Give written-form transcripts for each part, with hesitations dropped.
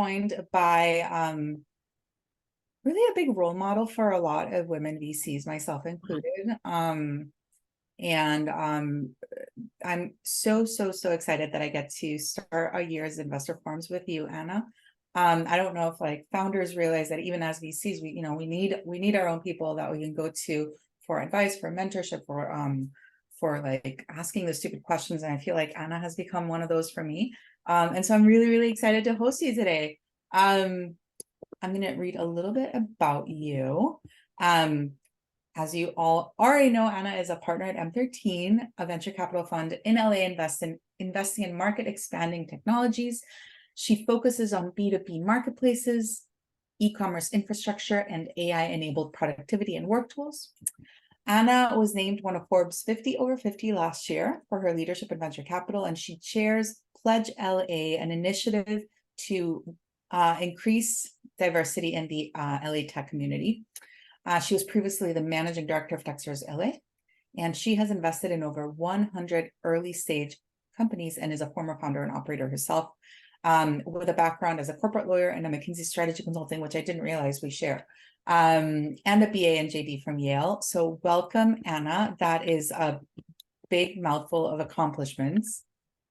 joined by really a big role model for a lot of women VCs, myself included. I'm so excited that I get to start a year's investor forums with you, Anna. I don't know if like founders realize that even as VCs, we need our own people that we can go to for advice, for mentorship, for like asking the stupid questions. And I feel like Anna has become one of those for me. And so I'm really excited to host you today. I'm going to read a little bit about you. As you all already know, Anna is a partner at M13, a venture capital fund in LA investing in market expanding technologies. She focuses on B2B marketplaces, e-commerce infrastructure, and AI-enabled productivity and work tools. Anna was named one of Forbes 50 over 50 last year for her leadership in venture capital, and she chairs PledgeLA, an initiative to increase diversity in the LA tech community. She was previously the managing director of Techstars LA, and she has invested in over 100 early stage companies and is a former founder and operator herself, with a background as a corporate lawyer and a McKinsey strategy consulting, which I didn't realize we share, and a BA and JD from Yale. So welcome, Anna. That is a big mouthful of accomplishments.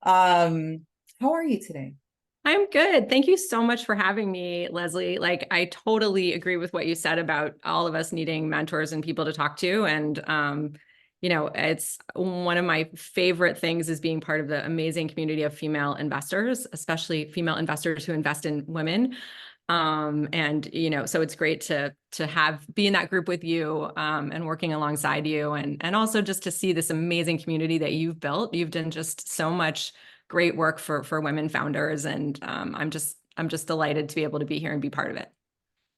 How are you today? I'm good. Thank you so much for having me, Leslie. Like, I totally agree with what you said about all of us needing mentors and people to talk to. And, it's one of my favorite things is being part of the amazing community of female investors, especially female investors who invest in women. So it's great to be in that group with you, and working alongside you, and also just to see this amazing community that you've built. You've done just so much great work for women founders, and I'm just delighted to be able to be here and be part of it.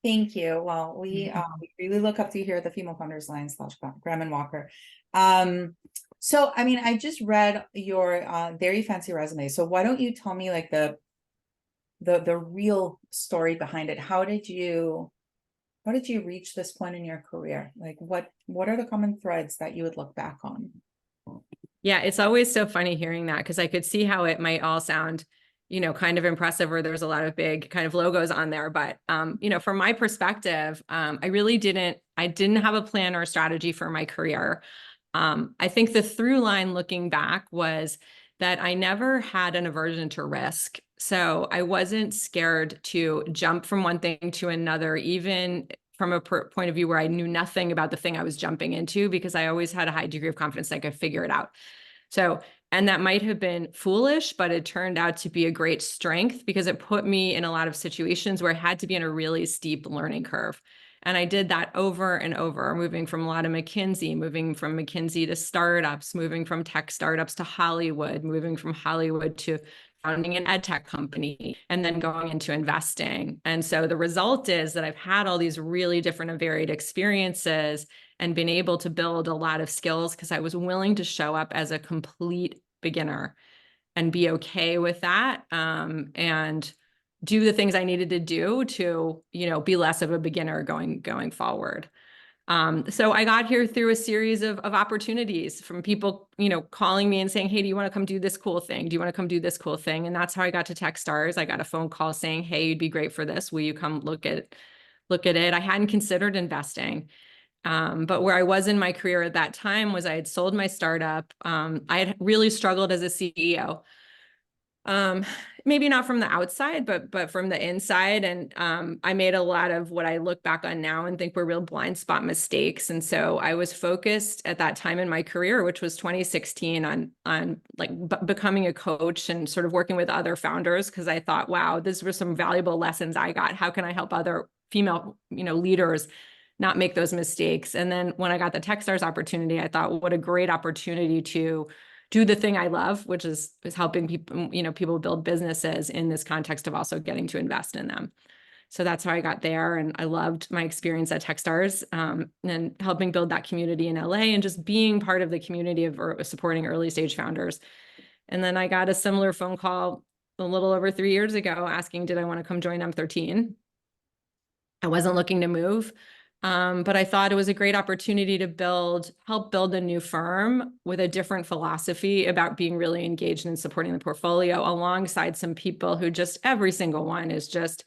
Thank you. Well, we really look up to here at the Female Founders Alliance / Graham and Walker. So I mean, I just read your very fancy resume. So why don't you tell me like the real story behind it? How did you reach this point in your career? Like what are the common threads that you would look back on? Yeah, it's always so funny hearing that, because I could see how it might all sound, kind of impressive, or there's a lot of big kind of logos on there. But, from my perspective, I didn't have a plan or a strategy for my career. I think the through line looking back was that I never had an aversion to risk. So I wasn't scared to jump from one thing to another, even from a point of view where I knew nothing about the thing I was jumping into, because I always had a high degree of confidence that I could figure it out. So, and that might have been foolish, but it turned out to be a great strength, because it put me in a lot of situations where I had to be in a really steep learning curve. And I did that over and over, moving from a lot of McKinsey, moving from McKinsey to startups, moving from tech startups to Hollywood, moving from Hollywood to founding an ed tech company, and then going into investing. And so the result is that I've had all these really different and varied experiences and been able to build a lot of skills, because I was willing to show up as a complete beginner and be okay with that, and do the things I needed to do to, be less of a beginner going forward. So I got here through a series of opportunities from people, calling me and saying, hey, do you want to come do this cool thing? Do you want to come do this cool thing? And that's how I got to Techstars. I got a phone call saying, hey, you'd be great for this. Will you come look at it? I hadn't considered investing. But where I was in my career at that time was I had sold my startup. I had really struggled as a CEO. Maybe not from the outside, but from the inside. And I made a lot of what I look back on now and think were real blind spot mistakes. And so I was focused at that time in my career, which was 2016, on like becoming a coach and sort of working with other founders, because I thought, wow, these were some valuable lessons I got. How can I help other female, leaders not make those mistakes? And then when I got the Techstars opportunity, I thought, what a great opportunity to do the thing I love, which is helping people, people build businesses in this context of also getting to invest in them. So that's how I got there. And I loved my experience at Techstars, and helping build that community in LA and just being part of the community of supporting early stage founders. And then I got a similar phone call a little over 3 years ago asking, did I want to come join M13? I wasn't looking to move. But I thought it was a great opportunity to help build a new firm with a different philosophy about being really engaged in supporting the portfolio alongside some people who just every single one is just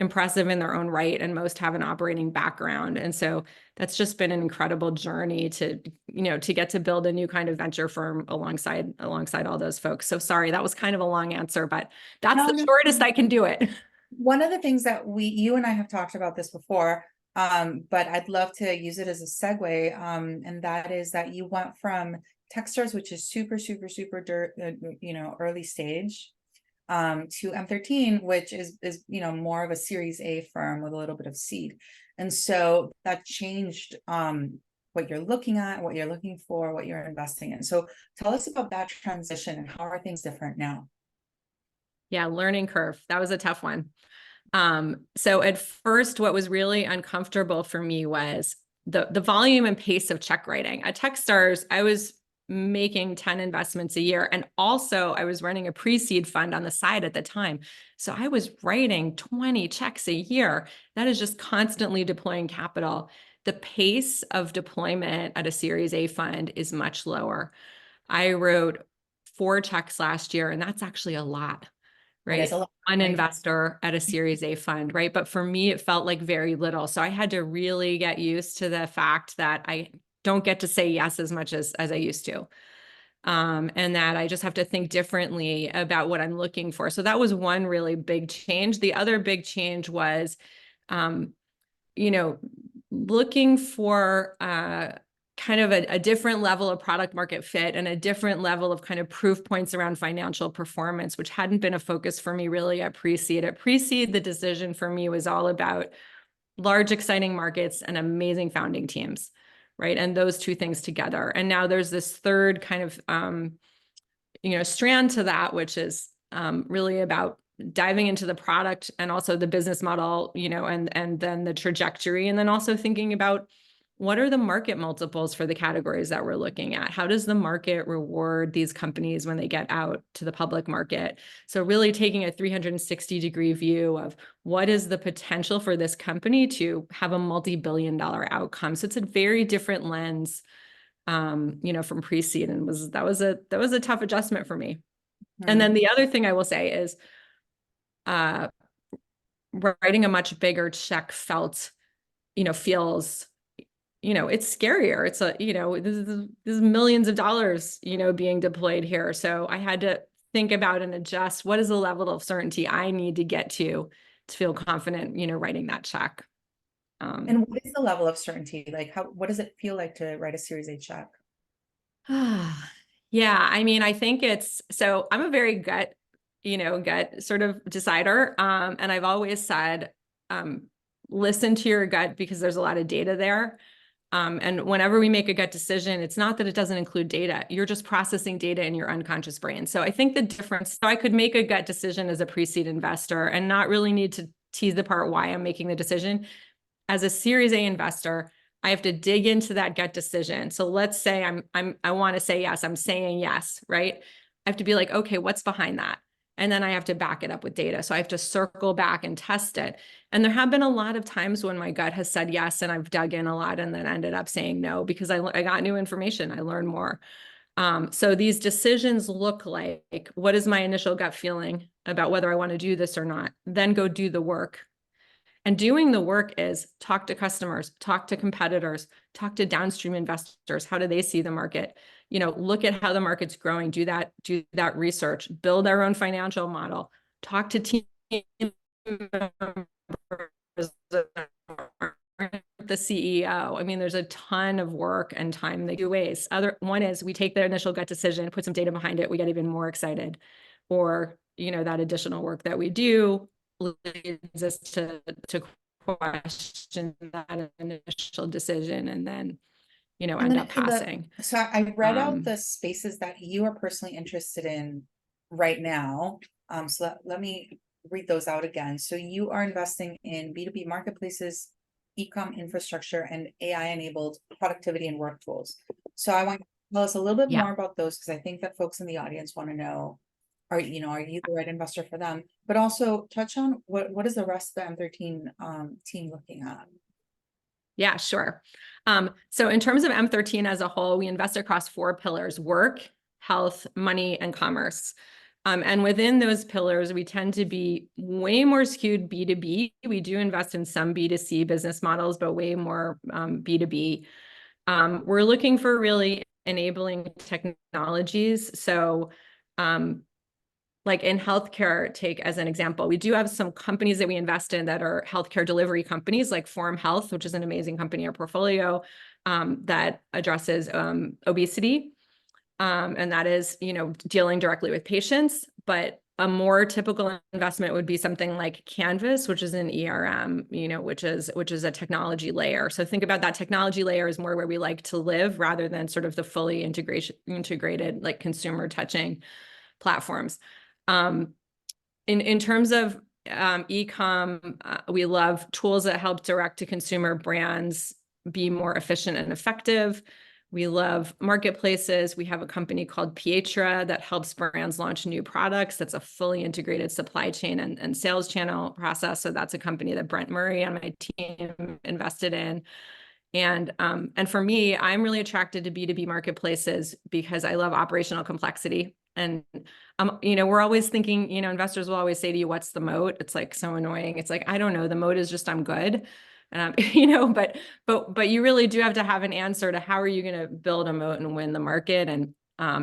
impressive in their own right, and most have an operating background. And so that's just been an incredible journey to get to build a new kind of venture firm alongside all those folks. So sorry, that was kind of a long answer, but that's the shortest I can do it. One of the things that you and I have talked about this before, but I'd love to use it as a segue, and that is that you went from Techstars, which is super, early stage, to M13, which is more of a Series A firm with a little bit of seed, and so that changed what you're looking at, what you're looking for, what you're investing in. So tell us about that transition and how are things different now? Yeah, learning curve. That was a tough one. So at first, what was really uncomfortable for me was the volume and pace of check writing. At Techstars, I was making 10 investments a year. And also I was running a pre-seed fund on the side at the time. So I was writing 20 checks a year. That is just constantly deploying capital. The pace of deployment at a Series A fund is much lower. I wrote 4 checks last year, and that's actually a lot, right? One investor at a Series A fund, right? But for me, it felt like very little. So I had to really get used to the fact that I don't get to say yes as much as I used to. And that I just have to think differently about what I'm looking for. So that was one really big change. The other big change was, looking for kind of a different level of product market fit and a different level of kind of proof points around financial performance, which hadn't been a focus for me really at pre-seed. At pre-seed, the decision for me was all about large, exciting markets and amazing founding teams, right? And those two things together. And now there's this third kind of, strand to that, which is really about diving into the product and also the business model, and then the trajectory, and then also thinking about what are the market multiples for the categories that we're looking at? How does the market reward these companies when they get out to the public market? So really taking a 360-degree view of what is the potential for this company to have a multi-billion-dollar outcome. So it's a very different lens, from pre-seed, and that was a tough adjustment for me. Mm-hmm. And then the other thing I will say is, writing a much bigger check feels, it's scarier. It's this is millions of dollars, being deployed here. So I had to think about and adjust what is the level of certainty I need to get to feel confident, writing that check. And what is the level of certainty? Like what does it feel like to write a Series A check? Yeah, I mean, I think so I'm a very gut sort of decider. And I've always said, listen to your gut because there's a lot of data there. And whenever we make a gut decision, it's not that it doesn't include data. You're just processing data in your unconscious brain. So I think the difference, so I could make a gut decision as a pre-seed investor and not really need to tease apart why I'm making the decision. As a Series A investor, I have to dig into that gut decision. So let's say I want to say yes, I'm saying yes, right? I have to be like, okay, what's behind that? And then I have to back it up with data. So I have to circle back and test it. And there have been a lot of times when my gut has said yes, and I've dug in a lot and then ended up saying no, because I got new information, I learned more. So these decisions look like, what is my initial gut feeling about whether I want to do this or not? Then go do the work. And doing the work is talk to customers, talk to competitors, talk to downstream investors. How do they see the market? Look at how the market's growing, do that research, build our own financial model, talk to team members, the CEO. I mean, there's a ton of work and time that you waste. One is we take the initial gut decision, put some data behind it, we get even more excited. Or, that additional work that we do leads us to question that initial decision and then, end up passing. So I read out the spaces that you are personally interested in right now. So let me read those out again. So you are investing in B2B marketplaces, ecomm infrastructure, and AI-enabled productivity and work tools. So I want you to tell us a little bit more about those, because I think that folks in the audience want to know, are you the right investor for them? But also touch on what is the rest of the M13 team looking at? Yeah, sure. So in terms of M13 as a whole, we invest across 4 pillars: work, health, money, and commerce. And within those pillars, we tend to be way more skewed B2B. We do invest in some B2C business models, but way more B2B. We're looking for really enabling technologies. So like in healthcare, take as an example, we do have some companies that we invest in that are healthcare delivery companies, like Forum Health, which is an amazing company in our portfolio that addresses obesity. And that is, dealing directly with patients. But a more typical investment would be something like Canvas, which is an ERM, which is a technology layer. So think about that technology layer as more where we like to live rather than sort of the fully integrated, like consumer touching platforms. In terms of ecomm, we love tools that help direct to consumer brands be more efficient and effective. We love marketplaces. We have a company called Pietra that helps brands launch new products. That's a fully integrated supply chain and sales channel process. So that's a company that Brent Murray on my team invested in. And for me, I'm really attracted to B2B marketplaces because I love operational complexity. And, we're always thinking, investors will always say to you, what's the moat? It's like so annoying. It's like, I don't know. The moat is just, I'm good. But you really do have to have an answer to how are you going to build a moat and win the market. And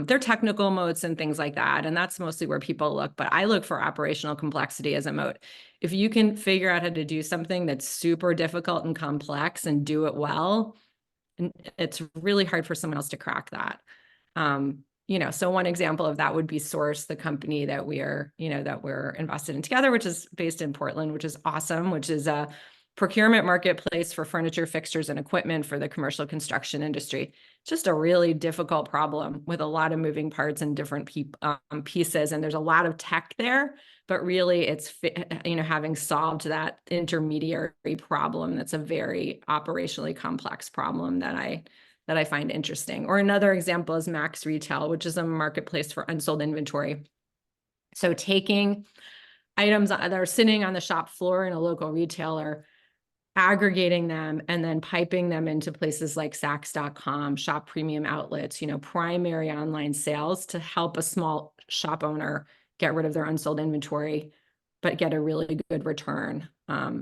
they're technical moats and things like that. And that's mostly where people look. But I look for operational complexity as a moat. If you can figure out how to do something that's super difficult and complex and do it well, it's really hard for someone else to crack that. So one example of that would be Source, the company that we're invested in together, which is based in Portland, which is awesome, which is a procurement marketplace for furniture, fixtures, and equipment for the commercial construction industry. Just a really difficult problem with a lot of moving parts and different pieces. And there's a lot of tech there, but really it's, having solved that intermediary problem, that's a very operationally complex problem that I find interesting. Or another example is Max Retail, which is a marketplace for unsold inventory. So taking items that are sitting on the shop floor in a local retailer, aggregating them, and then piping them into places like Saks.com, shop premium outlets, primary online sales to help a small shop owner get rid of their unsold inventory, but get a really good return.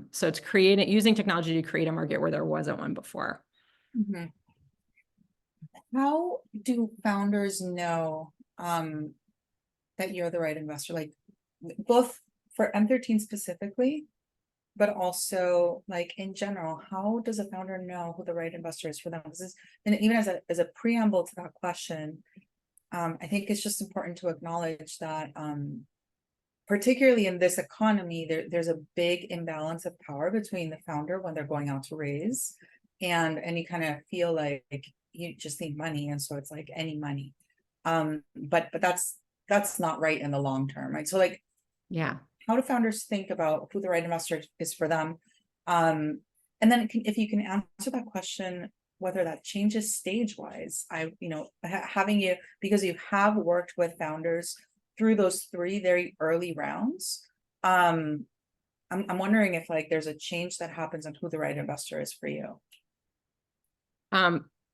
So it's using technology to create a market where there wasn't one before. Mm-hmm. How do founders know that you're the right investor? Like both for M13 specifically, but also like in general, how does a founder know who the right investor is for them? And even as a preamble to that question, I think it's just important to acknowledge that particularly in this economy, there's a big imbalance of power between the founder when they're going out to raise, and you kind of feel like you just need money, and so it's like any money. But that's not right in the long term, right? So like, yeah. How do founders think about who the right investor is for them? And then if you can answer that question, whether that changes stage wise, having you, because you have worked with founders through those 3 very early rounds. I'm wondering if like there's a change that happens on who the right investor is for you.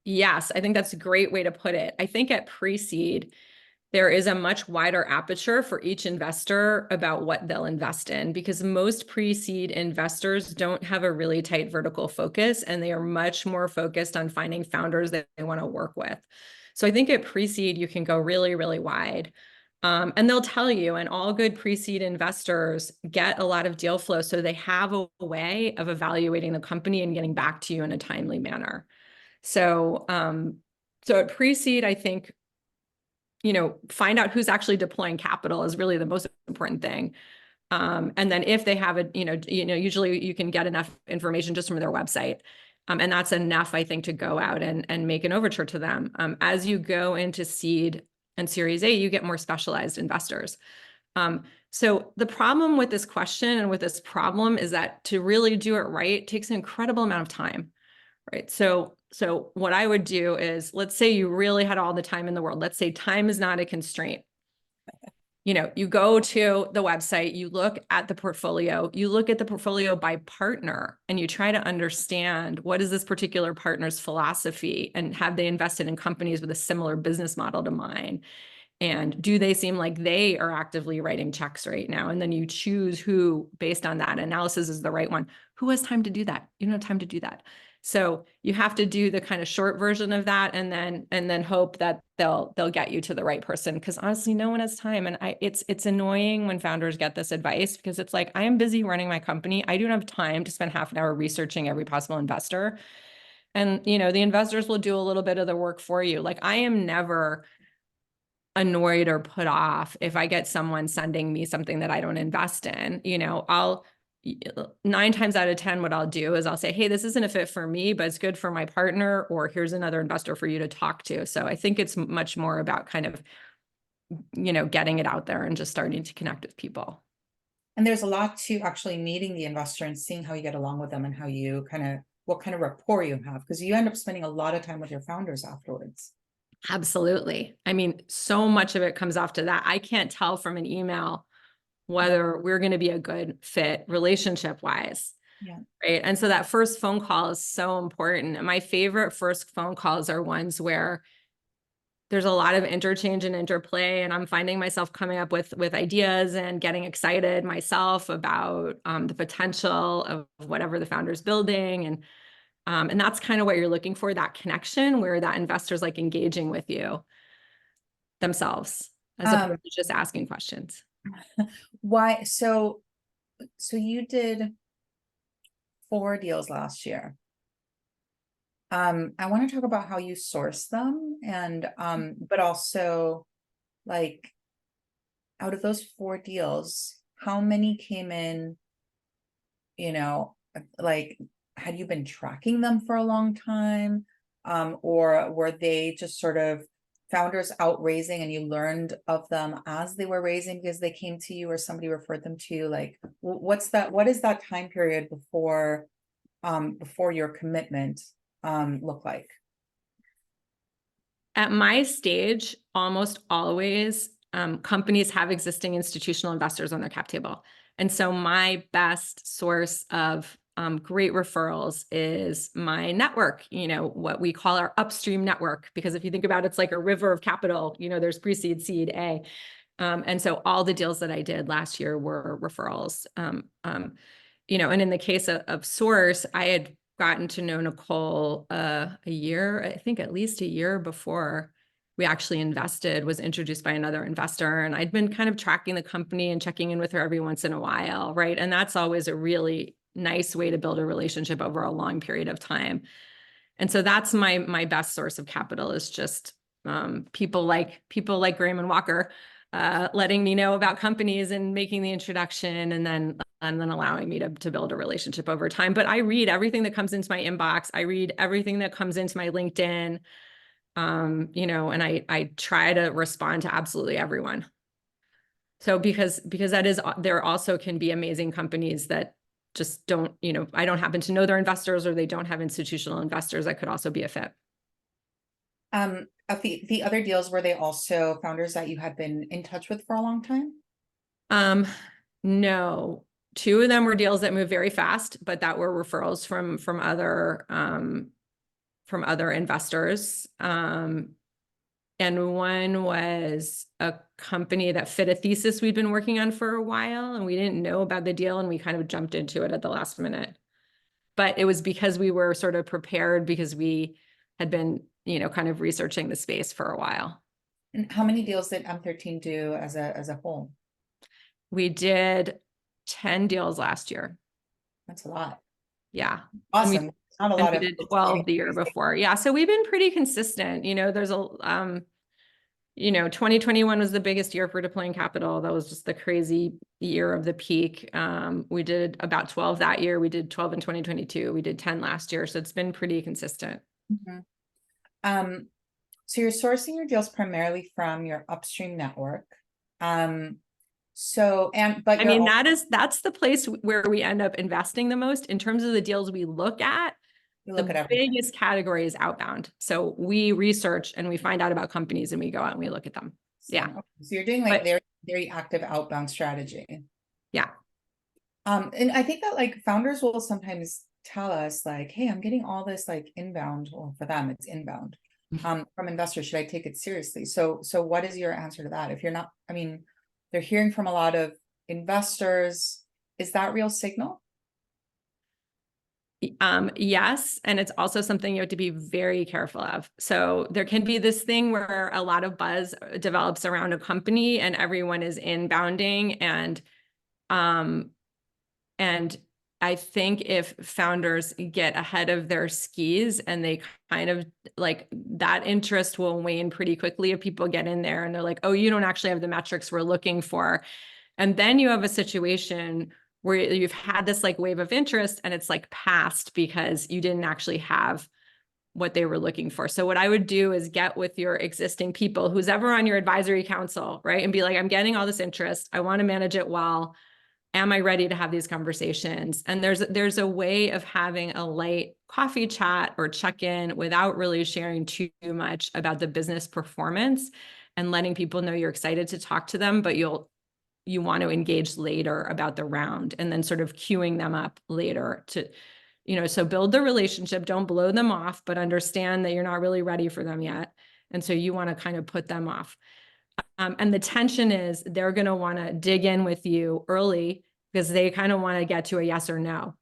Yes, I think that's a great way to put it. I think at pre-seed, there is a much wider aperture for each investor about what they'll invest in, because most pre-seed investors don't have a really tight vertical focus, and they are much more focused on finding founders that they want to work with. So I think at pre-seed, you can go really, really wide. And they'll tell you, and all good pre-seed investors get a lot of deal flow, so they have a way of evaluating the company and getting back to you in a timely manner. So at pre-seed, I think, find out who's actually deploying capital is really the most important thing. And then if they have usually you can get enough information just from their website. And that's enough, I think, to go out and make an overture to them. As you go into seed and Series A, you get more specialized investors. So the problem with this question and with this problem is that to really do it right takes an incredible amount of time, right? So what I would do is, let's say you really had all the time in the world. Let's say time is not a constraint. you go to the website, you look at the portfolio, you look at the portfolio by partner, and you try to understand what is this particular partner's philosophy, and have they invested in companies with a similar business model to mine? And do they seem like they are actively writing checks right now? And then you choose who, based on that analysis, is the right one. Who has time to do that? You don't have time to do that. So you have to do the kind of short version of that, and then hope that they'll get you to the right person. Because honestly, no one has time. And it's annoying when founders get this advice, because it's like, I am busy running my company. I don't have time to spend half an hour researching every possible investor. And the investors will do a little bit of the work for you. Like, I am never annoyed or put off if I get someone sending me something that I don't invest in. I'll 9 times out of 10, what I'll do is I'll say, hey, this isn't a fit for me, but it's good for my partner, or here's another investor for you to talk to. So I think it's much more about kind of, getting it out there and just starting to connect with people. And there's a lot to actually meeting the investor and seeing how you get along with them, and how you what kind of rapport you have, because you end up spending a lot of time with your founders afterwards. Absolutely. I mean, so much of it comes off to that. I can't tell from an email whether we're going to be a good fit relationship wise. Yeah. Right. And so that first phone call is so important. And my favorite first phone calls are ones where there's a lot of interchange and interplay, and I'm finding myself coming up with ideas and getting excited myself about the potential of whatever the founder's building. And that's kind of what you're looking for, that connection where that investor's like engaging with you themselves, as opposed to just asking questions. Why? So you did 4 deals last year. I want to talk about how you source them, and but also, like, out of those 4 deals, how many came in, like, had you been tracking them for a long time? Or were they just sort of founders out raising and you learned of them as they were raising because they came to you or somebody referred them to you? Like, what is that time period before your commitment look like? At my stage, almost always companies have existing institutional investors on their cap table. And so my best source of great referrals is my network, what we call our upstream network, because if you think about it, it's like a river of capital, there's pre-seed, seed, A. And so all the deals that I did last year were referrals. And in the case of Source, I had gotten to know Nicole a year, I think at least a year before we actually invested, was introduced by another investor. And I'd been kind of tracking the company and checking in with her every once in a while, right? And that's always a really nice way to build a relationship over a long period of time. And so that's my best source of capital, is just people like Graham and Walker, letting me know about companies and making the introduction, and then allowing me to build a relationship over time. But I read everything that comes into my inbox. I read everything that comes into my LinkedIn, and I try to respond to absolutely everyone. So because there also can be amazing companies that just don't, I don't happen to know their investors, or they don't have institutional investors that could also be a fit. Of the other deals, were they also founders that you had been in touch with for a long time? No. 2 of them were deals that moved very fast, but that were referrals from other investors. And one was a company that fit a thesis we'd been working on for a while, and we didn't know about the deal, and we kind of jumped into it at the last minute. But it was because we were sort of prepared, because we had been, kind of researching the space for a while. And how many deals did M13 do as a whole? We did 10 deals last year. That's a lot. Yeah. Awesome. Not a lot we of did 12 the year before. Yeah. So we've been pretty consistent. There's 2021 was the biggest year for deploying capital. That was just the crazy year of the peak. We did about 12 that year. We did 12 in 2022. We did 10 last year. So it's been pretty consistent. Mm-hmm. So you're sourcing your deals primarily from your upstream network. That's the place where we end up investing the most in terms of the deals we look at. The biggest category is outbound. So we research and we find out about companies and we go out and we look at them. Yeah. So you're doing like very very active outbound strategy. Yeah. And I think that like founders will sometimes tell us like, hey, I'm getting all this like inbound, or for them, it's inbound, from investors. Should I take it seriously? So what is your answer to that? If you're not, I mean, they're hearing from a lot of investors. Is that real signal? Yes. And it's also something you have to be very careful of. So there can be this thing where a lot of buzz develops around a company and everyone is inbounding, and I think if founders get ahead of their skis and they kind of like that interest will wane pretty quickly if people get in there and they're like, oh, you don't actually have the metrics we're looking for. And then you have a situation where you've had this like wave of interest and it's like passed because you didn't actually have what they were looking for. So what I would do is get with your existing people, who's ever on your advisory council, right? And be like, I'm getting all this interest. I want to manage it well. Am I ready to have these conversations? And there's a way of having a light coffee chat or check-in without really sharing too much about the business performance and letting people know you're excited to talk to them, but you want to engage later about the round, and then sort of queuing them up later to, so build the relationship, don't blow them off, but understand that you're not really ready for them yet. And so you want to kind of put them off. And the tension is they're going to want to dig in with you early because they kind of want to get to a yes or no,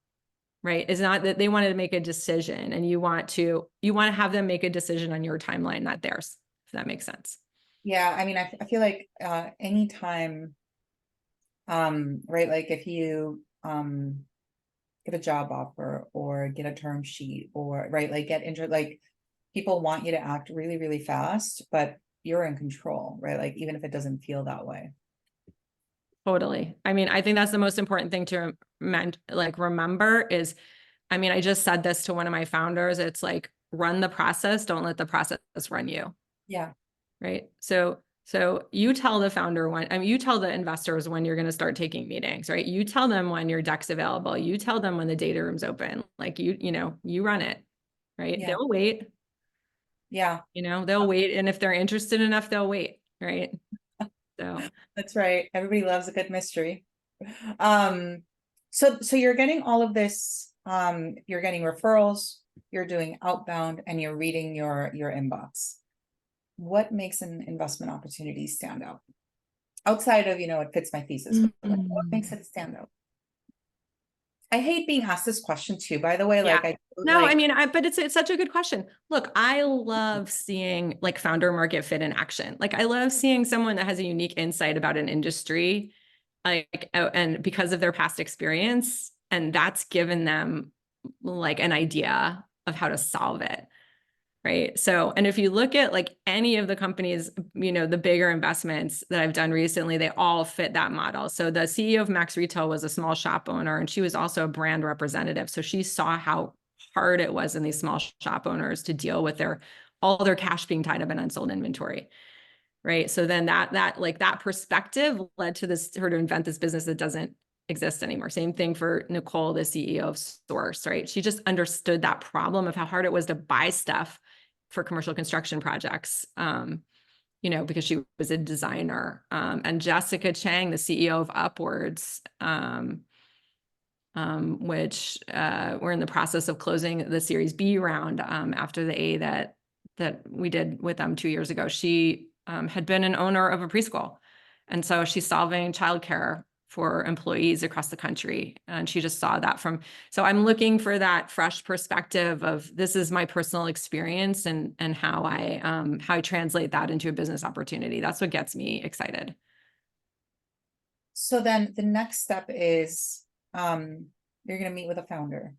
right? It's not that they wanted to make a decision, and you want to have them make a decision on your timeline, not theirs, if that makes sense. Yeah. I mean, I feel like, anytime, right, like if you, get a job offer or get a term sheet, or right, like get into like, people want you to act really, really fast, but you're in control, right? Like even if it doesn't feel that way. Totally. I mean, I think that's the most important thing to remember is, I mean, I just said this to one of my founders. It's like, run the process. Don't let the process run you. Yeah. Right. So you tell the founder when, I mean, you tell the investors when you're going to start taking meetings, right? You tell them when your deck's available. You tell them when the data room's open. Like you run it, right? Yeah. They'll wait. Yeah. They'll wait. And if they're interested enough, they'll wait. Right. So that's right. Everybody loves a good mystery. So you're getting all of this, you're getting referrals, you're doing outbound, and you're reading your inbox. What makes an investment opportunity stand out? Outside of, it fits my thesis. What makes it stand out? I hate being asked this question too, by the way. Yeah. Like I mean, but it's such a good question. Look, I love seeing like founder market fit in action. Like I love seeing someone that has a unique insight about an industry, like, and because of their past experience, and that's given them like an idea of how to solve it. Right. So, and if you look at like any of the companies, the bigger investments that I've done recently, they all fit that model. So the CEO of Max Retail was a small shop owner, and she was also a brand representative. So she saw how hard it was in these small shop owners to deal with all their cash being tied up in unsold inventory. Right. So then that perspective led to her to invent this business that doesn't exist anymore. Same thing for Nicole, the CEO of Source, right? She just understood that problem of how hard it was to buy stuff for commercial construction projects, because she was a designer. And Jessica Chang, the CEO of Upwards, which we're in the process of closing the Series B round after the A that we did with them 2 years ago. She had been an owner of a preschool. And so she's solving childcare for employees across the country. And she just saw that so I'm looking for that fresh perspective of this is my personal experience and how I translate that into a business opportunity. That's what gets me excited. So then the next step is, you're going to meet with a founder.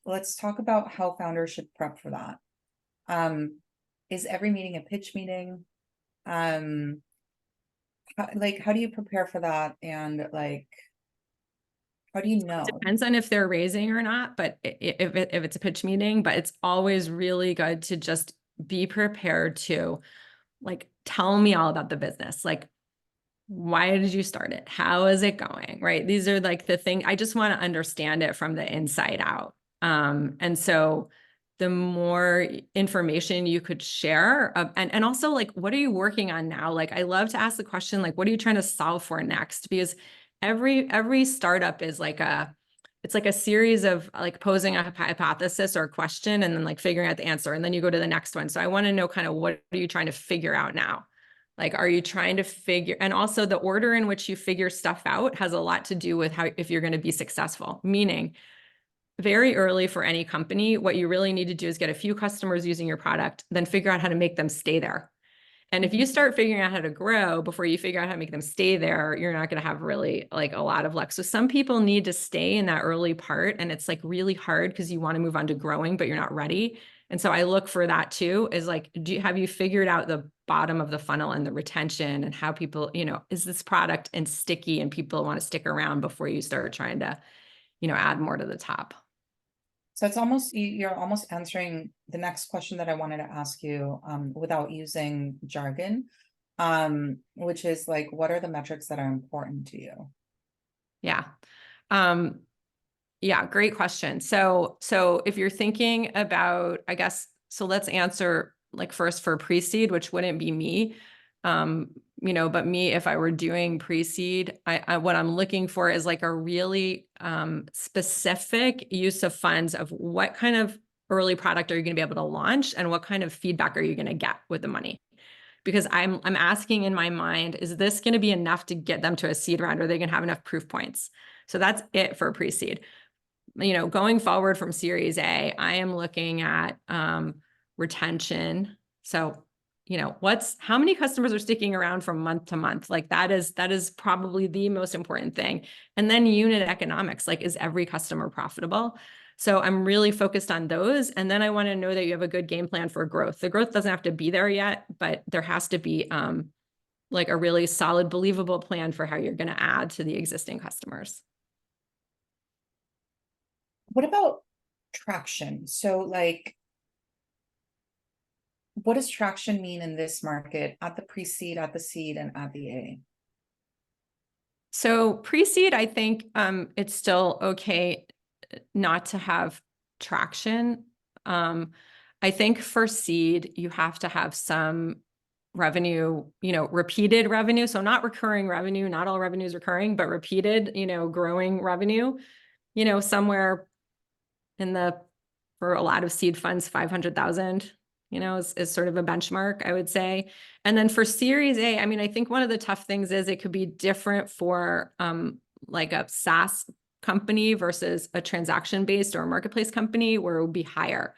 Let's talk about how founders should prep for that. Is every meeting a pitch meeting? How do you prepare for that? And like, how do you know? Depends on if they're raising or not, but if it's a pitch meeting, but it's always really good to just be prepared to like, tell me all about the business. Like, why did you start it? How is it going? Right. These are like the thing. I just want to understand it from the inside out. And so the more information you could share. And also, like, what are you working on now? Like, I love to ask the question, like, what are you trying to solve for next? Because every startup is like it's like a series of like posing a hypothesis or a question and then like figuring out the answer. And then you go to the next one. So I want to know kind of what are you trying to figure out now? Like, are you trying to figure, and also the order in which you figure stuff out has a lot to do with how, if you're going to be successful, meaning very early for any company, what you really need to do is get a few customers using your product, then figure out how to make them stay there. And if you start figuring out how to grow before you figure out how to make them stay there, you're not going to have really like a lot of luck. So some people need to stay in that early part, and it's like really hard because you want to move on to growing, but you're not ready. And so I look for that too, is like, have you figured out the bottom of the funnel and the retention and how people, is this product and sticky and people want to stick around before you start trying to, add more to the top. So it's almost, you're almost answering the next question that I wanted to ask you, without using jargon, which is like, what are the metrics that are important to you? Yeah. Yeah, great question. So if you're thinking about, I guess, so let's answer like first for pre-seed, which wouldn't be me. But me, if I were doing pre-seed, I what I'm looking for is like a really specific use of funds of what kind of early product are you going to be able to launch and what kind of feedback are you going to get with the money? Because I'm asking in my mind, is this going to be enough to get them to a seed round? Or are they going to have enough proof points? So that's it for pre-seed. Going forward from Series A, I am looking at retention. So, how many customers are sticking around from month to month? Like that is probably the most important thing. And then unit economics, like, is every customer profitable? So I'm really focused on those. And then I want to know that you have a good game plan for growth. The growth doesn't have to be there yet, but there has to be like a really solid, believable plan for how you're going to add to the existing customers. What about traction? So like, what does traction mean in this market at the pre-seed, at the seed, and at the A? So pre-seed, I think it's still okay not to have traction. I think for seed, you have to have some revenue, repeated revenue. So not recurring revenue, not all revenue is recurring, but repeated, growing revenue, somewhere for a lot of seed funds, 500,000, is sort of a benchmark, I would say. And then for Series A, I mean, I think one of the tough things is it could be different for like a SaaS company versus a transaction-based or a marketplace company where it would be higher.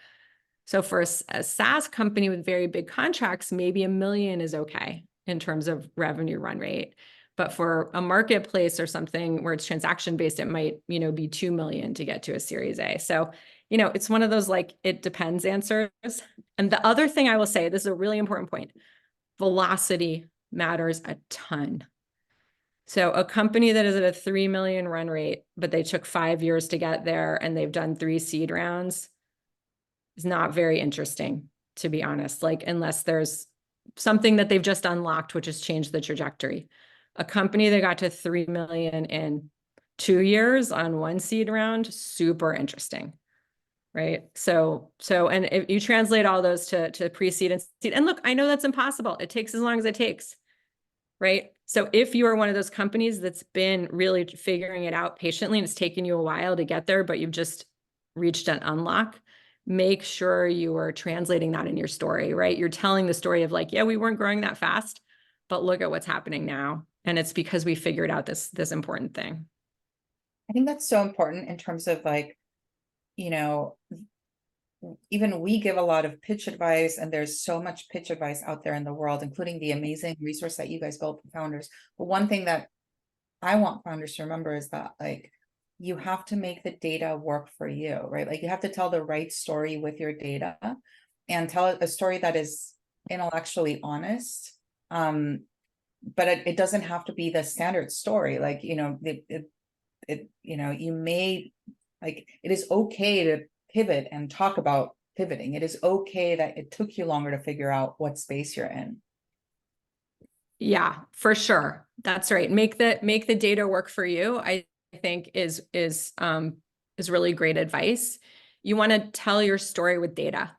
So for a SaaS company with very big contracts, maybe $1 million is okay in terms of revenue run rate. But for a marketplace or something where it's transaction-based, it might, be 2 million to get to a Series A. So, it's one of those, like, it depends answers. And the other thing I will say, this is a really important point, velocity matters a ton. So a company that is at a 3 million run rate, but they took 5 years to get there and they've done 3 seed rounds is not very interesting, to be honest, like, unless there's something that they've just unlocked, which has changed the trajectory. A company that got to 3 million in 2 years on 1 seed round, super interesting. Right. So, and if you translate all those to pre-seed and seed, and look, I know that's impossible. It takes as long as it takes. Right. So if you are one of those companies that's been really figuring it out patiently and it's taken you a while to get there, but you've just reached an unlock, make sure you are translating that in your story, right? You're telling the story of like, yeah, we weren't growing that fast, but look at what's happening now. And it's because we figured out this important thing. I think that's so important in terms of like, even we give a lot of pitch advice, and there's so much pitch advice out there in the world, including the amazing resource that you guys built for founders. But one thing that I want founders to remember is that, like, you have to make the data work for you, right? Like, you have to tell the right story with your data and tell a story that is intellectually honest. But it doesn't have to be the standard story. Like, you may, like, it is okay to pivot and talk about pivoting. It is okay that it took you longer to figure out what space you're in. Yeah, for sure. That's right. Make the data work for you, I think is really great advice. you want to tell your story with data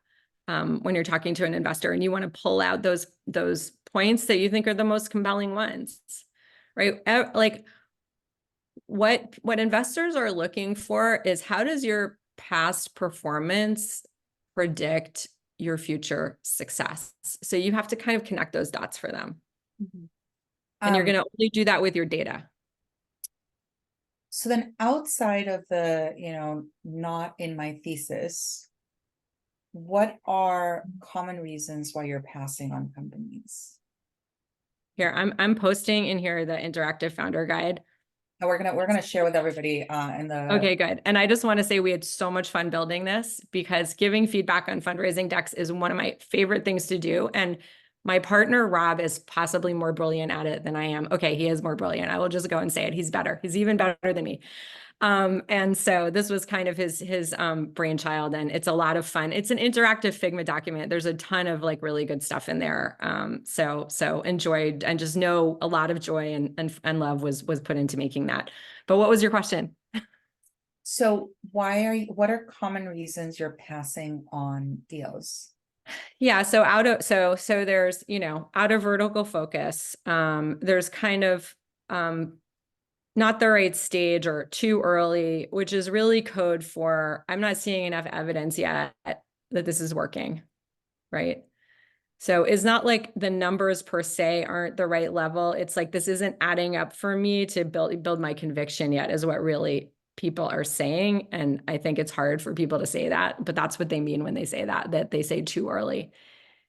when you're talking to an investor, and you want to pull out those points that you think are the most compelling ones, right? Like what investors are looking for is, how does your past performance predict your future success? So you have to kind of connect those dots for them. Mhm. And you're going to only do that with your data. So then outside of the, not in my thesis, what are common reasons why you're passing on companies? Here, I'm posting in here the interactive founder guide. And we're gonna share with everybody in the Okay, good. And I just want to say we had so much fun building this, because giving feedback on fundraising decks is one of my favorite things to do. And my partner, Rob, is possibly more brilliant at it than I am. Okay, he is more brilliant. I will just go and say it. He's better. He's even better than me. And so this was kind of his brainchild, and it's a lot of fun. It's an interactive Figma document. There's a ton of like really good stuff in there. So enjoyed, and just know a lot of joy and love was put into making that. But what was your question? So what are common reasons you're passing on deals? Yeah, so there's, out of vertical focus, there's kind of not the right stage or too early, which is really code for, I'm not seeing enough evidence yet that this is working, right? So it's not like the numbers per se aren't the right level. It's like, this isn't adding up for me to build my conviction yet, is what really people are saying. And I think it's hard for people to say that, but that's what they mean when they say that they say too early.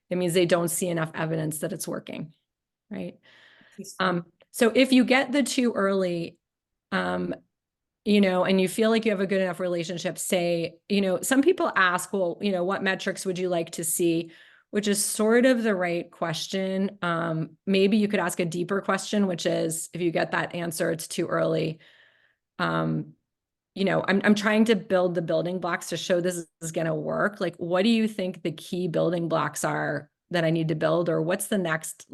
It means they don't see enough evidence that it's working, right? So if you get the too early, and you feel like you have a good enough relationship, say, some people ask, well, what metrics would you like to see? Which is sort of the right question. Maybe you could ask a deeper question, which is, if you get that answer, it's too early. I'm trying to build the building blocks to show this is going to work. Like, what do you think the key building blocks are that I need to build? Or what's the next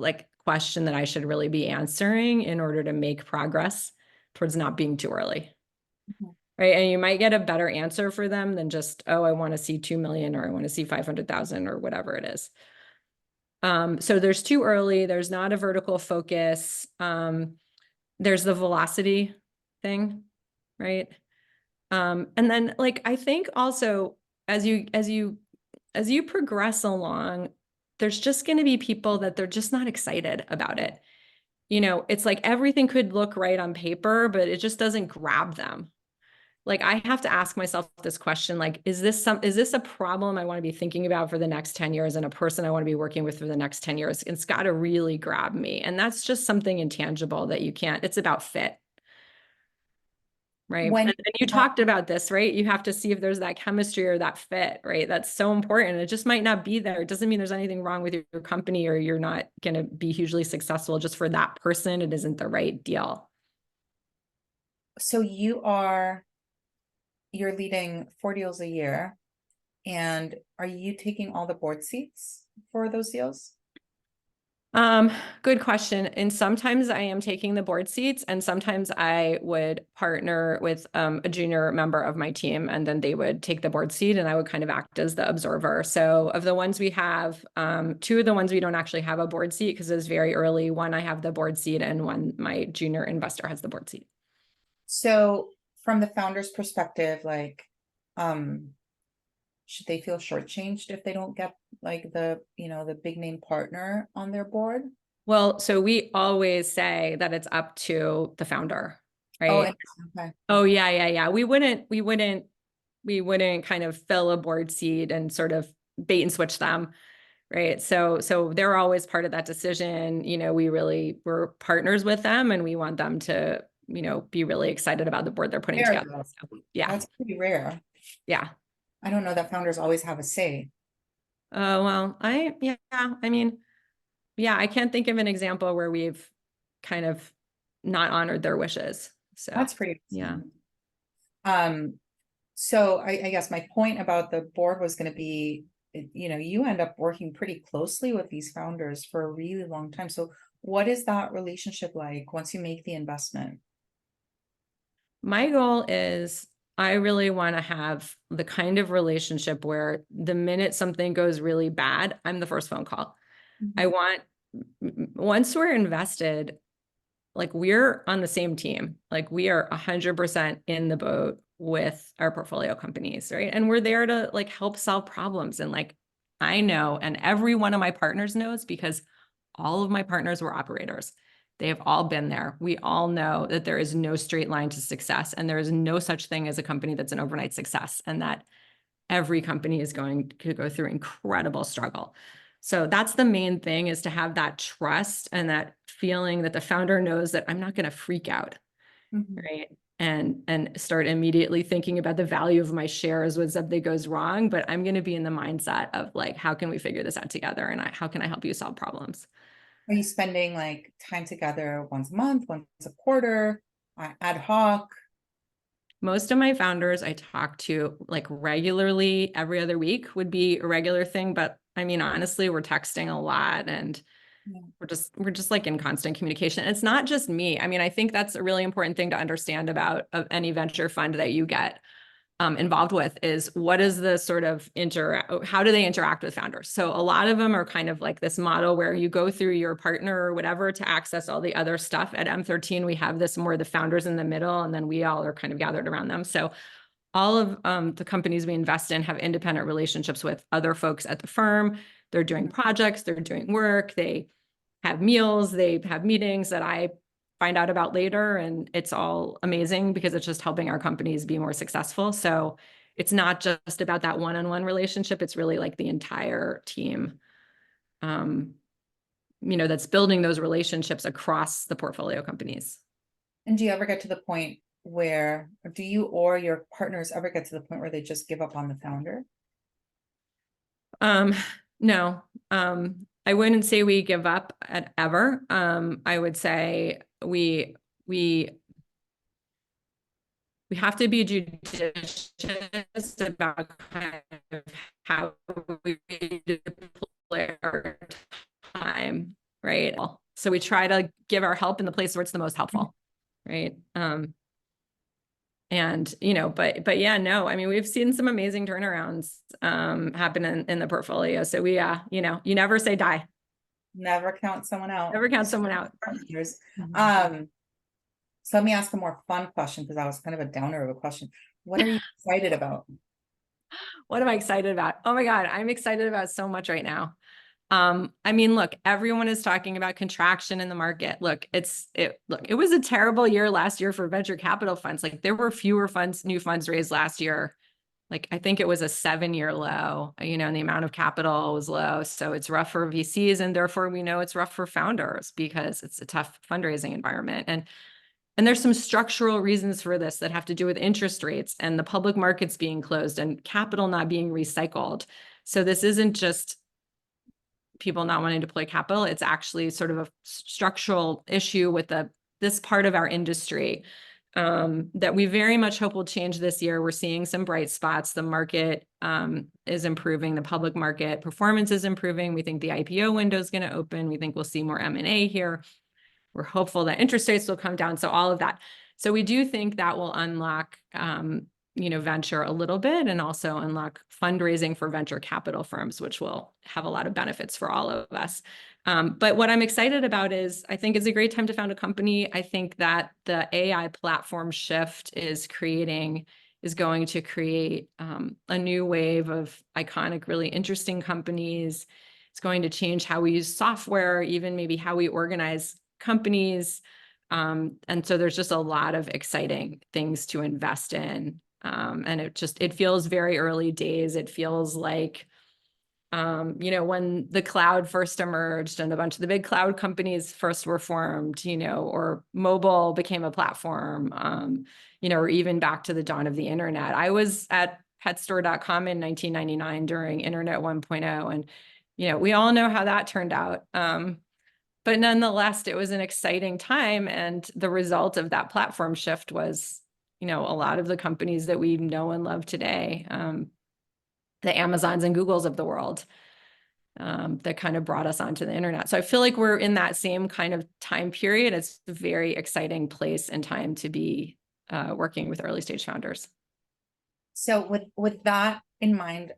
question that I should really be answering in order to make progress towards not being too early? Mhm. Right. And you might get a better answer for them than just, oh, I want to see 2 million, or I want to see 500,000, or whatever it is. So there's too early. There's not a vertical focus. There's the velocity thing, right? And then I think also as you progress along, there's just going to be people that they're just not excited about it. It's like everything could look right on paper, but it just doesn't grab them. I have to ask myself this question, is this a problem I want to be thinking about for the next 10 years, and a person I want to be working with for the next 10 years? It's got to really grab me. And that's just something intangible that you can't, it's about fit. Right. And you talked about this, right? You have to see if there's that chemistry or that fit, right? That's so important. It just might not be there. It doesn't mean there's anything wrong with your company, or you're not going to be hugely successful. Just for that person, it isn't the right deal. So you're leading 4 deals a year, and are you taking all the board seats for those deals? Good question. And sometimes I am taking the board seats, and sometimes I would partner with a junior member of my team, and then they would take the board seat, and I would kind of act as the observer. So of the ones we have, 2 of the ones we don't actually have a board seat because it's very early. One, I have the board seat, and one, my junior investor has the board seat. So from the founder's perspective, should they feel shortchanged if they don't get the big name partner on their board? Well, so we always say that it's up to the founder, right? Okay. Oh, yeah. We wouldn't kind of fill a board seat and sort of bait and switch them, right? So they're always part of that decision. We're partners with them, and we want them to, be really excited about the board they're putting together. So, yeah. That's pretty rare. Yeah. I don't know that founders always have a say. Well, I can't think of an example where we've kind of not honored their wishes. So That's pretty. yeah. So I guess my point about the board was going to be, you end up working pretty closely with these founders for a really long time. So what is that relationship like once you make the investment? My goal is I really want to have the kind of relationship where the minute something goes really bad, I'm the first phone call. I want, once we're invested, like we're on the same team, like we are 100% in the boat with our portfolio companies, right? And we're there to like help solve problems. And like, I know, and every one of my partners knows because all of my partners were operators. They have all been there. We all know that there is no straight line to success, and there is no such thing as a company that's an overnight success, and that every company is going to go through incredible struggle. So that's the main thing, is to have that trust and that feeling that the founder knows that I'm not going to freak out, right? And start immediately thinking about the value of my shares when something goes wrong, but I'm going to be in the mindset of like, how can we figure this out together? And how can I help you solve problems? Are you spending like time together once a month, once a quarter, ad hoc? Most of my founders I talk to like regularly, every other week would be a regular thing. But I mean, honestly, we're texting a lot, and we're just like in constant communication. It's not just me. I mean, I think that's a really important thing to understand about any venture fund that you get involved with, is what is the sort of how do they interact with founders? So a lot of them are kind of like this model where you go through your partner or whatever to access all the other stuff. At M13, we have this more the founders in the middle, and then we all are kind of gathered around them. So all of the companies we invest in have independent relationships with other folks at the firm. They're doing projects, they're doing work, they have meals, they have meetings that I find out about later, and it's all amazing because it's just helping our companies be more successful. So it's not just about that one-on-one relationship. It's really like the entire team, that's building those relationships across the portfolio companies. And do you ever get to the point where, do you or your partners ever get to the point where they just give up on the founder? No, I wouldn't say we give up at ever. I would say we have to be judicious about kind of how we deploy our time, right? So we try to give our help in the place where it's the most helpful, right? And, but yeah, no, I mean, we've seen some amazing turnarounds happen in the portfolio. So we, you never say die. Never count someone out. Never count someone out. So let me ask a more fun question, because that was kind of a downer of a question. What are you excited about? What am I excited about? Oh my God, I'm excited about so much right now. I mean, look, everyone is talking about contraction in the market. Look, it was a terrible year last year for venture capital funds. Like there were fewer new funds raised last year. Like I think it was a 7-year low, and the amount of capital was low. So it's rough for VCs, and therefore we know it's rough for founders because it's a tough fundraising environment. And there's some structural reasons for this that have to do with interest rates and the public markets being closed and capital not being recycled. So this isn't just people not wanting to deploy capital. It's actually sort of a structural issue with this part of our industry that we very much hope will change this year. We're seeing some bright spots. The market is improving. The public market performance is improving. We think the IPO window is going to open. We think we'll see more M&A here. We're hopeful that interest rates will come down. So all of that. So we do think that will unlock, venture a little bit, and also unlock fundraising for venture capital firms, which will have a lot of benefits for all of us. But what I'm excited about is I think it's a great time to found a company. I think that the AI platform shift is going to create a new wave of iconic, really interesting companies. It's going to change how we use software, even maybe how we organize companies. And so there's just a lot of exciting things to invest in. And it feels very early days. It feels like, when the cloud first emerged and a bunch of the big cloud companies first were formed, or mobile became a platform, or even back to the dawn of the internet. I was at petstore.com in 1999 during Internet 1.0. And, we all know how that turned out. But nonetheless, it was an exciting time. And the result of that platform shift was, a lot of the companies that we know and love today, the Amazons and Googles of the world, that kind of brought us onto the internet. So I feel like we're in that same kind of time period. It's a very exciting place and time to be working with early stage founders. So with that in mind,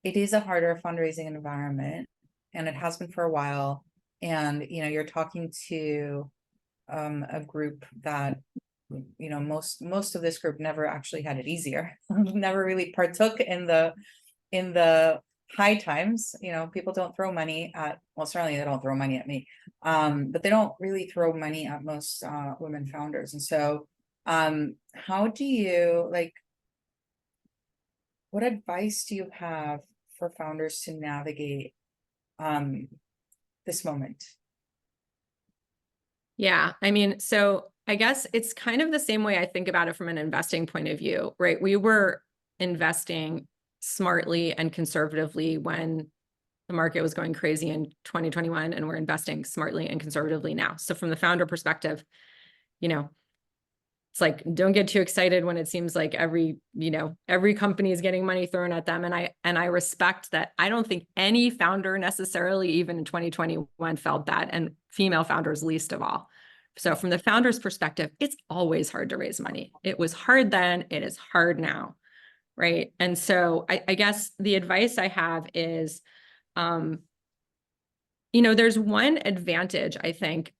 it is a harder fundraising environment, and it has been for a while. And you're talking to a group that most of this group never actually had it easier, never really partook in the high times. People don't throw money at, well, certainly they don't throw money at me, but they don't really throw money at most women founders. And so how do you, like, what advice do you have for founders to navigate this moment? Yeah, I mean, so I guess it's kind of the same way I think about it from an investing point of view, right? We were investing smartly and conservatively when the market was going crazy in 2021, and we're investing smartly and conservatively now. So from the founder perspective, it's like, don't get too excited when it seems like every company is getting money thrown at them. And I respect that. I don't think any founder necessarily, even in 2021, felt that, and female founders least of all. So from the founder's perspective, it's always hard to raise money. It was hard then, it is hard now, right? And so I guess the advice I have is, there's one advantage, I think,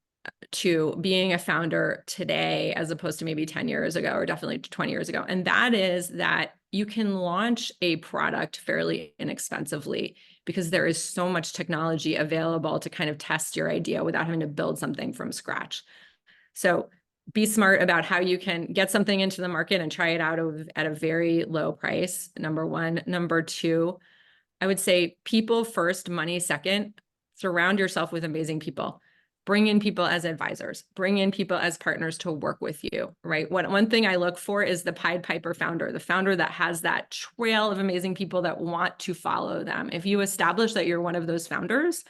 to being a founder today as opposed to maybe 10 years ago, or definitely 20 years ago. And that is that you can launch a product fairly inexpensively because there is so much technology available to kind of test your idea without having to build something from scratch. So be smart about how you can get something into the market and try it out at a very low price, number one. Number two, I would say people first, money second. Surround yourself with amazing people. Bring in people as advisors, bring in people as partners to work with you, right? One thing I look for is the Pied Piper founder, the founder that has that trail of amazing people that want to follow them. If you establish that you're one of those founders,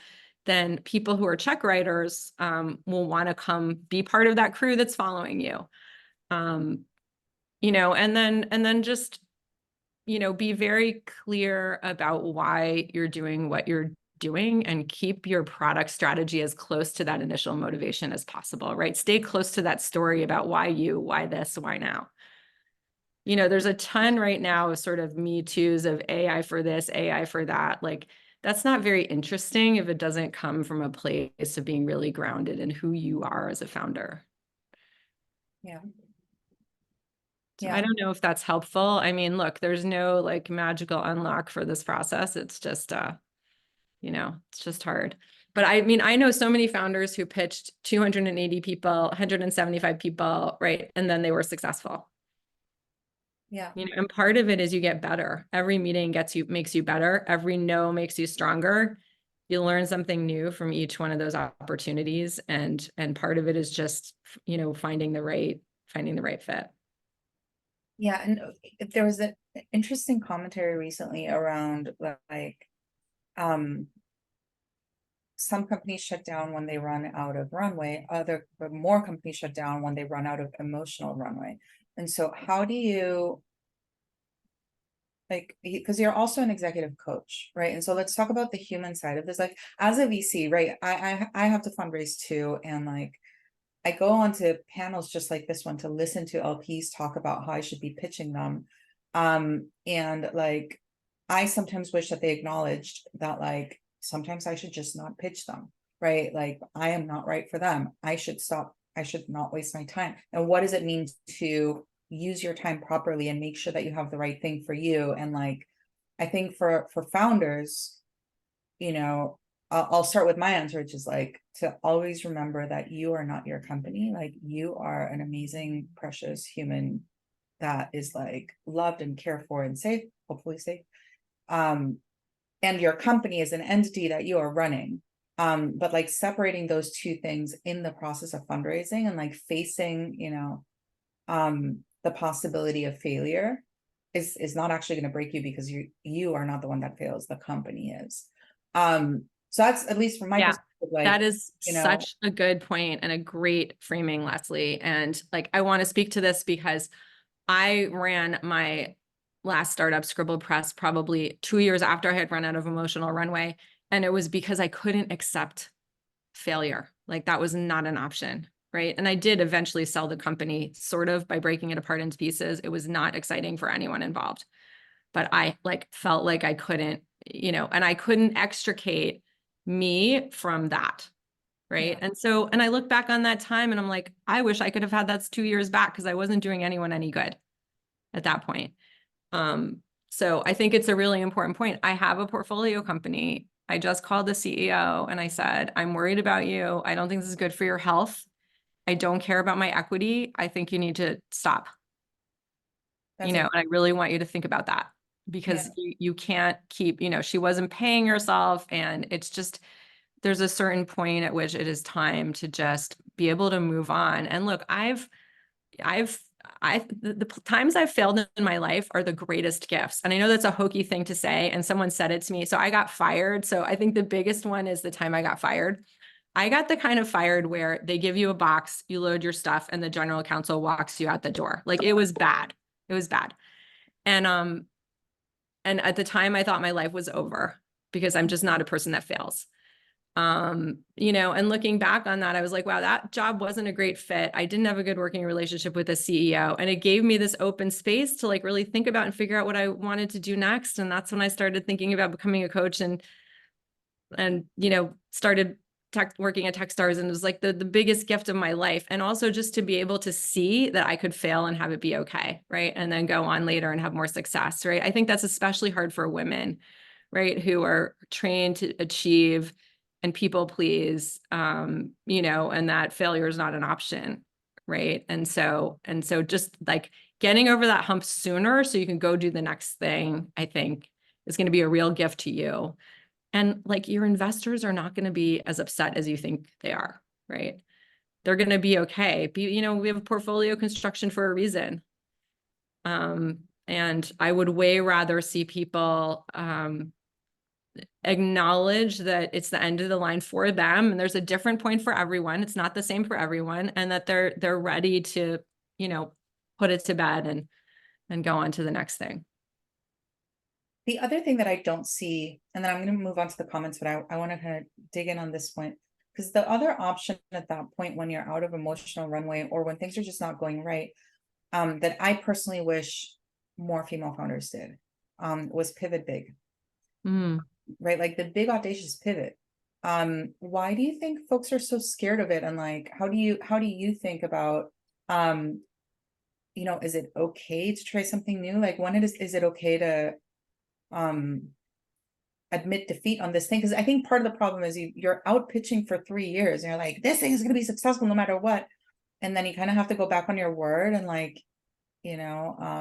then people who are check writers will want to come be part of that crew that's following you. And then just, be very clear about why you're doing what you're doing, and keep your product strategy as close to that initial motivation as possible, right? Stay close to that story about why you, why this, why now. There's a ton right now of sort of me toos of AI for this, AI for that. Like, that's not very interesting if it doesn't come from a place of being really grounded in who you are as a founder. Yeah. So I don't know if that's helpful. I mean, look, there's no like magical unlock for this process. It's just, it's just hard. But I mean, I know so many founders who pitched 280 people, 175 people, right? And then they were successful. Yeah. And part of it is you get better. Every meeting makes you better. Every no makes you stronger. You learn something new from each one of those opportunities. And part of it is just, finding the right fit. Yeah. And there was an interesting commentary recently around like, some companies shut down when they run out of runway, but more companies shut down when they run out of emotional runway. And so how do you, like, because you're also an executive coach, right? And so let's talk about the human side of this. Like, as a VC, right, I have to fundraise too, and like I go onto panels just like this one to listen to LPs talk about how I should be pitching them. And like, I sometimes wish that they acknowledged that, like, sometimes I should just not pitch them, right? Like, I am not right for them. I should stop. I should not waste my time. And what does it mean to use your time properly and make sure that you have the right thing for you? And like, I think for founders, I'll start with my answer, which is like to always remember that you are not your company. Like, you are an amazing, precious human that is like loved and cared for and safe, hopefully safe. And your company is an entity that you are running. But like separating those two things in the process of fundraising and like facing, the possibility of failure is not actually going to break you, because you are not the one that fails, the company is. So that's, at least from my perspective, like, that is such a good point and a great framing, Leslie. And like, I want to speak to this because I ran my last startup, Scribble Press, probably 2 years after I had run out of emotional runway. And it was because I couldn't accept failure. Like, that was not an option. right? And I did eventually sell the company sort of by breaking it apart into pieces. It was not exciting for anyone involved, but I like felt like I couldn't, and I couldn't extricate me from that. Right. Yeah. And I look back on that time and I'm like, I wish I could have had that 2 years back because I wasn't doing anyone any good at that point. So I think it's a really important point. I have a portfolio company. I just called the CEO and I said, I'm worried about you. I don't think this is good for your health. I don't care about my equity. I think you need to stop, That's and I really want you to think about that yeah. because you can't keep, she wasn't paying herself. And it's just, there's a certain point at which it is time to just be able to move on. And look, the times I've failed in my life are the greatest gifts. And I know that's a hokey thing to say. And someone said it to me. So I got fired. So I think the biggest one is the time I got fired. I got the kind of fired where they give you a box, you load your stuff, and the general counsel walks you out the door. Like it was bad. It was bad. And at the time I thought my life was over because I'm just not a person that fails. And looking back on that, I was like, wow, that job wasn't a great fit. I didn't have a good working relationship with the CEO, and it gave me this open space to like really think about and figure out what I wanted to do next. And that's when I started thinking about becoming a coach and started working at Techstars, and it was like the biggest gift of my life. And also just to be able to see that I could fail and have it be okay. Right. And then go on later and have more success. Right. I think that's especially hard for women, right, who are trained to achieve and people please, and that failure is not an option. Right. And so just like getting over that hump sooner so you can go do the next thing, I think is going to be a real gift to you. And like your investors are not going to be as upset as you think they are. Right. They're going to be okay. We have a portfolio construction for a reason. And I would way rather see people, acknowledge that it's the end of the line for them and there's a different point for everyone. It's not the same for everyone, and that they're ready to, put it to bed and go on to the next thing. The other thing that I don't see, and then I'm going to move on to the comments, but I want to kind of dig in on this point, because the other option at that point, when you're out of emotional runway or when things are just not going right, that I personally wish more female founders did, was pivot big. Right? Like the big audacious pivot. Why do you think folks are so scared of it? And like, how do you think about, is it okay to try something new? Like when is it okay to, admit defeat on this thing? Because I think part of the problem is you're out pitching for 3 years and you're like, this thing is going to be successful no matter what. And then you kind of have to go back on your word and like, eat a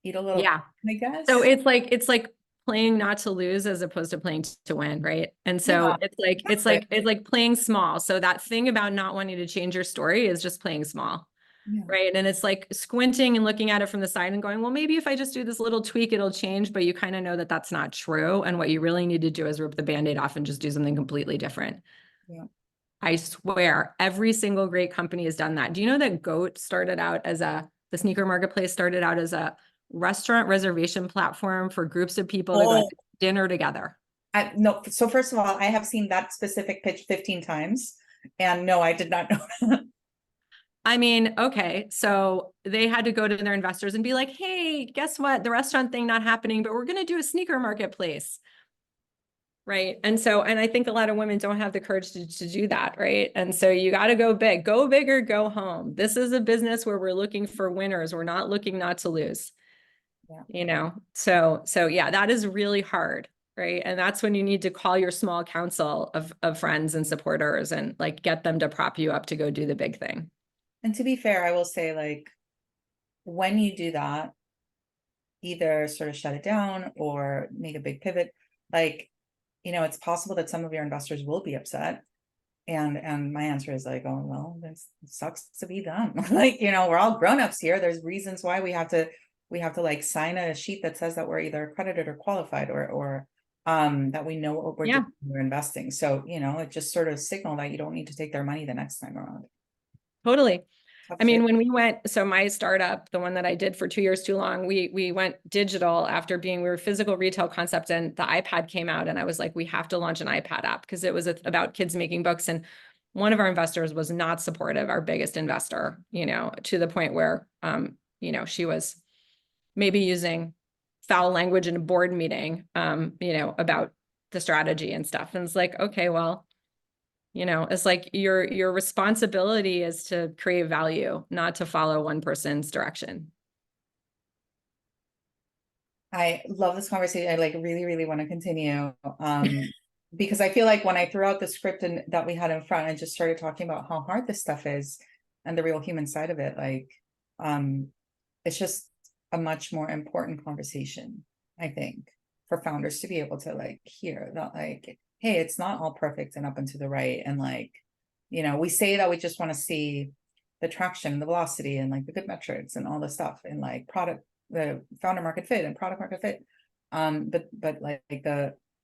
little, Yeah. I guess. So it's like playing not to lose as opposed to playing to win, right? And so Yeah, it's like playing small. So that thing about not wanting to change your story is just playing small. yeah. Right. And it's like squinting and looking at it from the side and going, well, maybe if I just do this little tweak, it'll change. But you kind of know that that's not true. And what you really need to do is rip the Band-Aid off and just do something completely different. Yeah. I swear every single great company has done that. Do you know that Goat started out as the sneaker marketplace started out as a restaurant reservation platform for groups of people to go to dinner together? No, so first of all, I have seen that specific pitch 15 times. And no, I did not know. I mean, okay, so they had to go to their investors and be like, hey, guess what? The restaurant thing not happening, but we're going to do a sneaker marketplace. Right. And I think a lot of women don't have the courage to do that. Right. And so you got to go big or go home. This is a business where we're looking for winners. We're not looking not to lose. Yeah. So yeah, that is really hard. Right. And that's when you need to call your small council of friends and supporters and like get them to prop you up to go do the big thing. And to be fair, I will say, like, when you do that, either sort of shut it down or make a big pivot, like, it's possible that some of your investors will be upset. And my answer is like, oh, well, this sucks to be them. Like, we're all grown-ups here. There's reasons why we have to like sign a sheet that says that we're either accredited or qualified or that we know what we're doing when we're investing. So, it just sort of signal that you don't need to take their money the next time around. Totally. I mean, when we went, so my startup, the one that I did for 2 years too long, we went digital after we were a physical retail concept, and the iPad came out, and I was like, we have to launch an iPad app because it was about kids making books. And one of our investors was not supportive, our biggest investor, to the point where, she was maybe using foul language in a board meeting, about the strategy and stuff. And it's like, okay, well, it's like your responsibility is to create value, not to follow one person's direction. I love this conversation. I like really, really want to continue. Because I feel like when I threw out the script and that we had in front, I just started talking about how hard this stuff is and the real human side of it. Like, it's just a much more important conversation, I think, for founders to be able to like hear that, like, hey, it's not all perfect and up and to the right. And like, we say that we just want to see the traction, the velocity, and like the good metrics and all the stuff and like product, the founder market fit and product market fit. But like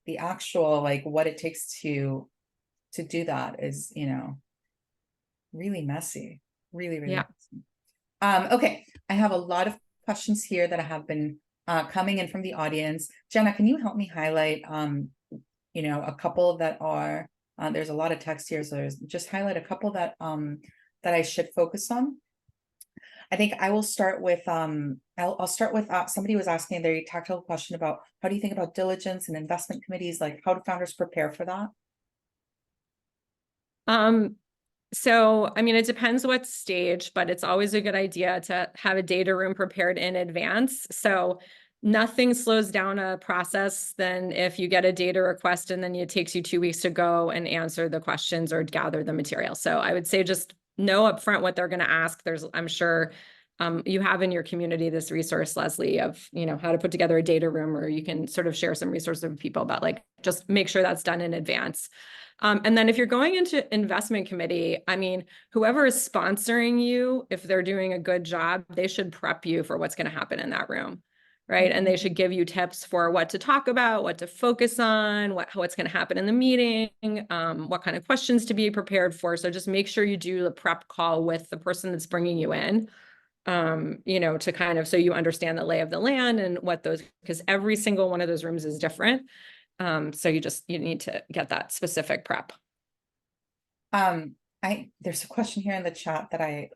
the actual, like what it takes to do that is, really messy, really, really messy. Okay. I have a lot of questions here that have been coming in from the audience. Jenna, can you help me highlight, a couple that are, there's a lot of text here, so just highlight a couple that I should focus on. I think I will start with, I'll start with, somebody was asking a very tactical question about how do you think about diligence and investment committees? Like, how do founders prepare for that? So, I mean, it depends what stage, but it's always a good idea to have a data room prepared in advance. So nothing slows down a process than if you get a data request and then it takes you 2 weeks to go and answer the questions or gather the material. So I would say just know upfront what they're going to ask. I'm sure you have in your community this resource, Leslie, of, how to put together a data room, or you can sort of share some resources with people about like, just make sure that's done in advance. And then if you're going into investment committee, I mean, whoever is sponsoring you, if they're doing a good job, they should prep you for what's going to happen in that room, right? And they should give you tips for what to talk about, what to focus on, what's going to happen in the meeting, what kind of questions to be prepared for. So just make sure you do the prep call with the person that's bringing you in, to kind of, so you understand the lay of the land and what those, because every single one of those rooms is different. So you need to get that specific prep. There's a question here in the chat that I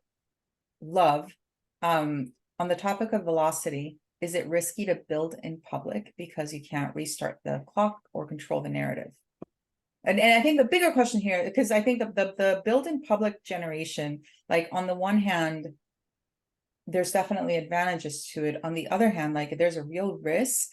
love. On the topic of velocity, is it risky to build in public because you can't restart the clock or control the narrative? And I think the bigger question here, because I think the build in public generation, like on the one hand, there's definitely advantages to it. On the other hand, like there's a real risk.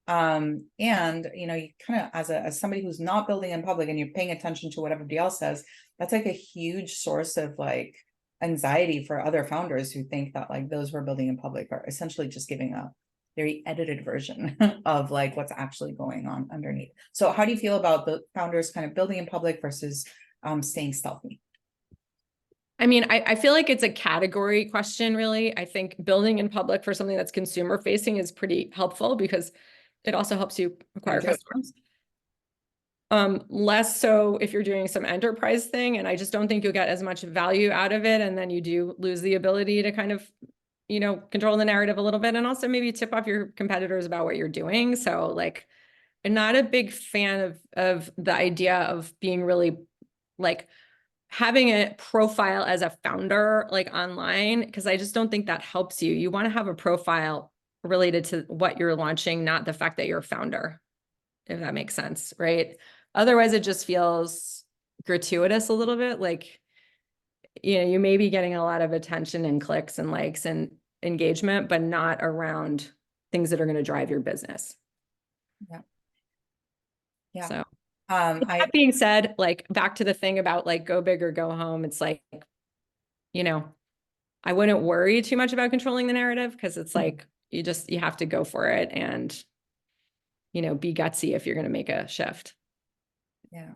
And you kind of, as somebody who's not building in public and you're paying attention to what everybody else says, that's like a huge source of like anxiety for other founders who think that like those who are building in public are essentially just giving a very edited version of like what's actually going on underneath. So how do you feel about the founders kind of building in public versus staying stealthy? I mean, I feel like it's a category question, really. I think building in public for something that's consumer facing is pretty helpful because it also helps you acquire customers. Less so if you're doing some enterprise thing, and I just don't think you'll get as much value out of it. And then you do lose the ability to kind of, control the narrative a little bit, and also maybe tip off your competitors about what you're doing. So like, I'm not a big fan of the idea of being really like having a profile as a founder, like online, because I just don't think that helps you. You want to have a profile related to what you're launching, not the fact that you're a founder, if that makes sense, right? Otherwise, it just feels gratuitous a little bit. Like, you may be getting a lot of attention and clicks and likes and engagement, but not around things that are going to drive your business. Yeah. Yeah. So that being said, like back to the thing about like go big or go home, it's like, I wouldn't worry too much about controlling the narrative because it's like, you have to go for it and, be gutsy if you're going to make a shift. Yeah.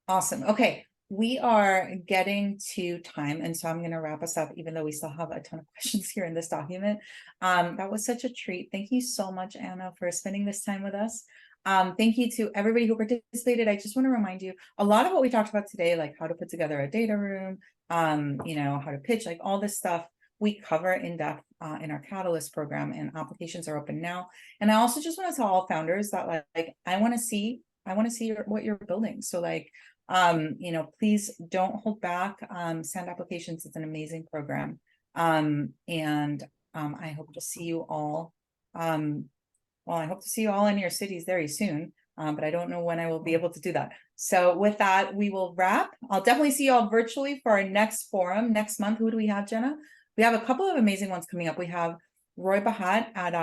Awesome. Okay. We are getting to time. And so I'm going to wrap us up, even though we still have a ton of questions here in this document. That was such a treat. Thank you so much, Anna, for spending this time with us. Thank you to everybody who participated. I just want to remind you, a lot of what we talked about today, like how to put together a data room, how to pitch, like all this stuff, we cover in depth in our Catalyst program, and applications are open now. And I also just want to tell all founders that like I want to see what you're building. So like, You know, please don't hold back, send applications. It's an amazing program. I hope to see you all, well, I hope to see you all in your cities very soon, but I don't know when I will be able to do that. So with that, we will wrap. I'll definitely see you all virtually for our next forum next month. Who do we have, Jenna? We have a couple of amazing ones coming up. We have Roy Bahat at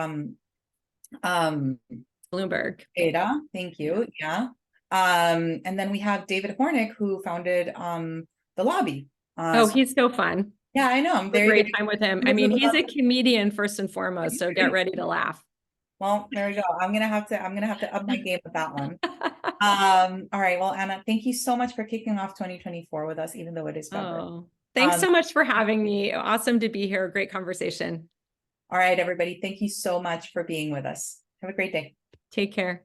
Bloomberg. Ada, thank you. Yeah. And then we have David Hornick, who founded the lobby. Oh, he's so fun. Yeah, I know. I'm Very very great time with him. I mean, he's a comedian first and foremost, so get ready to laugh. Well, there we go. I'm gonna have to up my game with that one. All right. Well, Anna, thank you so much for kicking off 2024 with us, even though it is February. Oh, thanks so much for having me. Awesome to be here. Great conversation. All right, everybody. Thank you so much for being with us. Have a great day. Take care.